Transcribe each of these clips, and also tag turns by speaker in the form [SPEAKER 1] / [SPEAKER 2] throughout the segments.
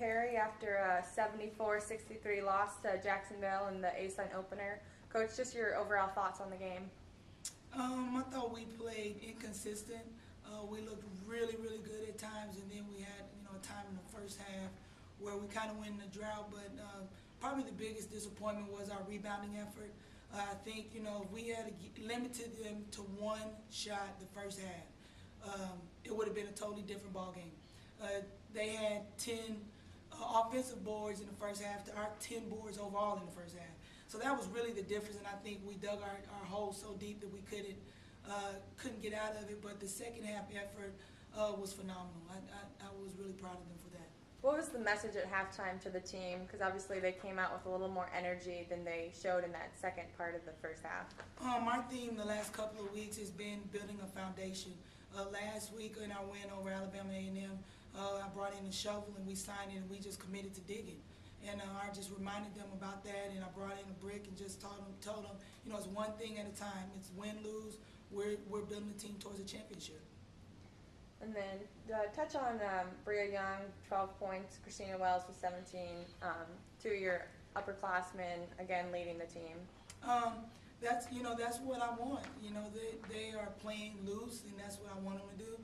[SPEAKER 1] Perry after a 74-63 loss to Jacksonville in the A-Sun opener. Coach, just your overall thoughts on the game.
[SPEAKER 2] I thought we played inconsistent. We looked really, really good at times, and then we had, a time in the first half where we kind of went in a drought. But probably the biggest disappointment was our rebounding effort. I think, if we had limited them to one shot the first half, it would have been a totally different ball game. They had 10 offensive boards in the first half to our 10 boards overall in the first half. So that was really the difference, and I think we dug our hole so deep that we couldn't get out of it. But the second half effort was phenomenal. I was really proud of them for that.
[SPEAKER 1] What was the message at halftime to the team? Because obviously they came out with a little more energy than they showed in that second part of the first half.
[SPEAKER 2] Our theme the last couple of weeks has been building a foundation. Last week in our win over Alabama A&M, I brought in a shovel and we signed it and we just committed to digging. And I just reminded them about that, and I brought in a brick and just told them, it's one thing at a time. It's win, lose. We're building the team towards a championship.
[SPEAKER 1] And then touch on Bria Young, 12 points, Christina Wells with 17, two of your upperclassmen, again, leading the team.
[SPEAKER 2] That's what I want. They are playing loose, and that's what I want them to do.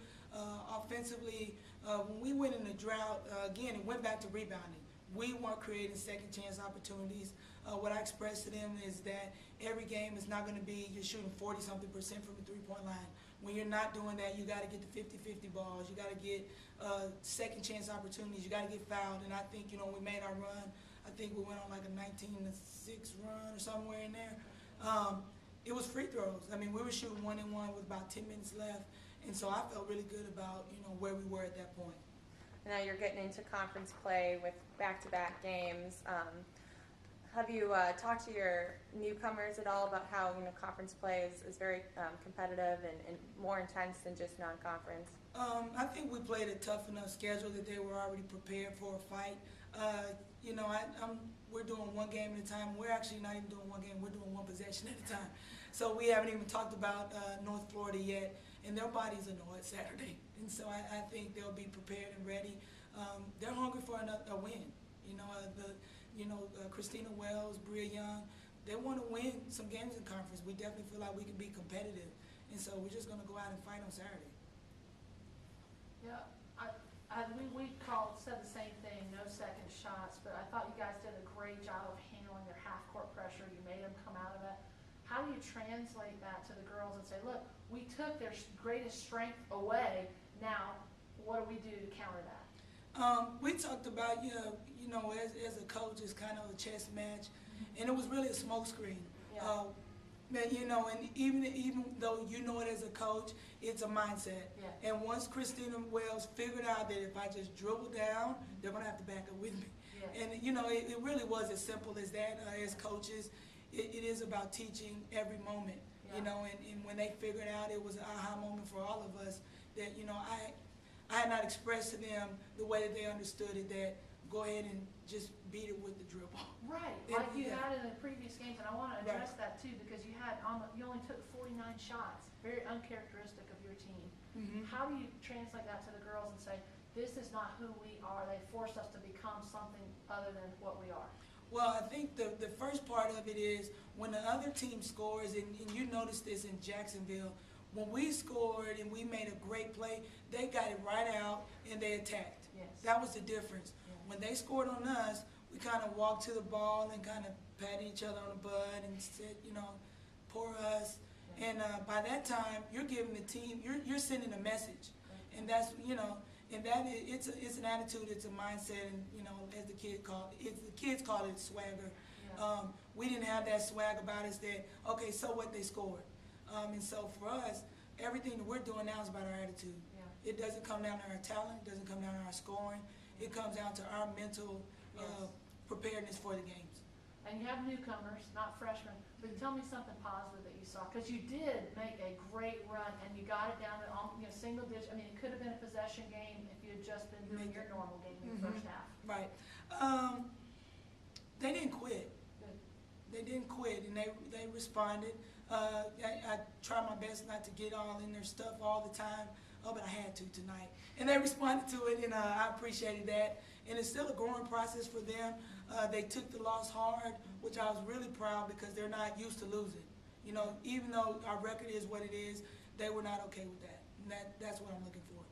[SPEAKER 2] Offensively, when we went in the drought, again, it went back to rebounding. We weren't creating second chance opportunities. What I expressed to them is that every game is not going to be you're shooting 40-something% from the three-point line. When you're not doing that, you got to get the 50-50 balls. You got to get second chance opportunities. You got to get fouled. And I think, we made our run. I think we went on like a 19-6 run or somewhere in there. It was free throws. I mean, we were shooting 1-and-1 with about 10 minutes left. And so I felt really good about, where we were at that point.
[SPEAKER 1] Now you're getting into conference play with back-to-back games. Have you talked to your newcomers at all about how conference play is very competitive and more intense than just non-conference?
[SPEAKER 2] I think we played a tough enough schedule that they were already prepared for a fight. We're doing one game at a time. We're actually not even doing one game. We're doing one possession at a time. So we haven't even talked about North Florida yet, and their bodies will know it's Saturday. And so I think they'll be prepared and ready. They're hungry for a win. Christina Wells, Bria Young, they want to win some games in conference. We definitely feel like we can be competitive. And so we're just going to go out and fight on Saturday.
[SPEAKER 3] Yeah, we said the same thing, no second shots, but I thought you guys did a great job of handling their half-court pressure. You made them come out of it. How do you translate that to the girls and say, look, we took their greatest strength away, now what do we do to counter that?
[SPEAKER 2] We talked about, as a coach, it's kind of a chess match, and it was really a smokescreen.
[SPEAKER 3] Yeah.
[SPEAKER 2] And even though you know it as a coach, it's a mindset.
[SPEAKER 3] Yeah.
[SPEAKER 2] And once Christina Wells figured out that if I just dribble down, they're going to have to back up with me.
[SPEAKER 3] Yeah.
[SPEAKER 2] And, it really was as simple as that. As coaches, it is about teaching every moment,
[SPEAKER 3] Yeah.
[SPEAKER 2] And when they figured out, it was an aha moment for all of us that, I had not expressed to them the way that they understood it, that go ahead and just beat it with the dribble.
[SPEAKER 3] Right, like you had in the previous games, and I want to address that too, because you only took 49 shots, very uncharacteristic of your team.
[SPEAKER 2] Mm-hmm.
[SPEAKER 3] How do you translate that to the girls and say, this is not who we are, they forced us to become something other than what we are?
[SPEAKER 2] Well, I think the first part of it is when the other team scores, and you noticed this in Jacksonville, when we scored and we made a great play, they got it right out and they attacked.
[SPEAKER 3] Yes.
[SPEAKER 2] That was the difference.
[SPEAKER 3] Yeah.
[SPEAKER 2] When they scored on us, we kind of walked to the ball and kind of patted each other on the butt and said, pour us.
[SPEAKER 3] Yeah.
[SPEAKER 2] And by that time, you're giving the team, you're sending a message. And that's, and that is, it's an attitude, it's a mindset, and as the kids call it swagger.
[SPEAKER 3] Yeah.
[SPEAKER 2] We didn't have that swag about us that, okay, so what, they scored. And so for us, everything that we're doing now is about our attitude.
[SPEAKER 3] Yeah.
[SPEAKER 2] It doesn't come down to our talent, it doesn't come down to our scoring. It comes down to our mental preparedness for the games.
[SPEAKER 3] And you have newcomers, not freshmen, but tell me something positive that you saw, because you did make a great run and you got it down to single digit. I mean, it could have been a possession game if you had just been doing your normal game in the first half.
[SPEAKER 2] Right. They didn't quit.
[SPEAKER 3] Good.
[SPEAKER 2] They didn't quit, and they responded. I try my best not to get all in their stuff all the time, oh, but I had to tonight. And they responded to it, and I appreciated that. And it's still a growing process for them. They took the loss hard, which I was really proud because they're not used to losing. You know, even though our record is what it is, they were not okay with that. And that's what I'm looking for.